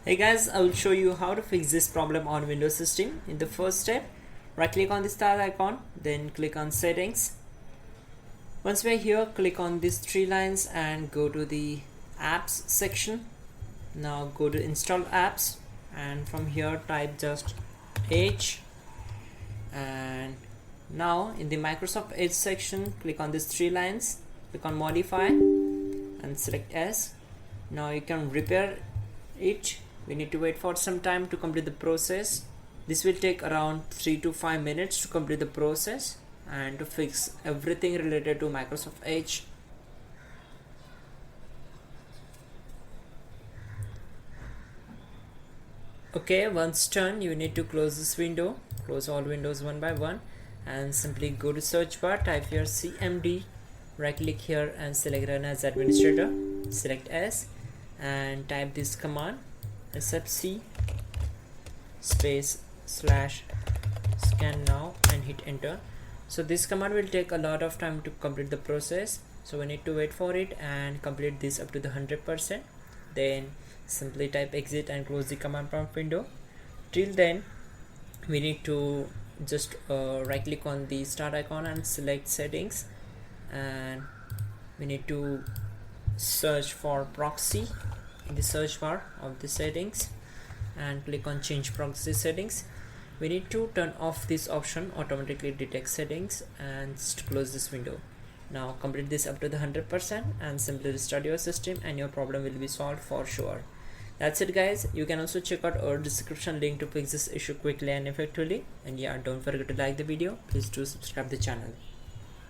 Hey guys, I will show you how to fix this problem on Windows system. In the first step, right click on the star icon, then click on settings. Once we're here, click on these three lines and go to the apps section. Now go to install apps and from here type just H, and now in the Microsoft Edge section click on these three lines, click on modify and select S. Now you can repair it. We need to wait for some time to complete the process. This will take around 3 to 5 minutes to complete the process and to fix everything related to Microsoft Edge. Okay, once done, you need to close this window, close all windows one by one, and simply go to search bar, type your CMD, right click here and select run as administrator, select S and type this command sfc /scan now and hit enter. So this command will take a lot of time to complete the process, so we need to wait for it and complete this up to the 100%. Then simply type exit and close the command prompt window. Till then we need to just right click on the start icon and select settings, and we need to search for proxy in the search bar of the settings and click on change proxy settings. We need to turn off this option, automatically detect settings, and just close this window. Now complete this up to the 100% and simply restart your system and your problem will be solved for sure. That's it guys. You can also check out our description link to fix this issue quickly and effectively. And yeah, don't forget to like the video. Please do subscribe the channel.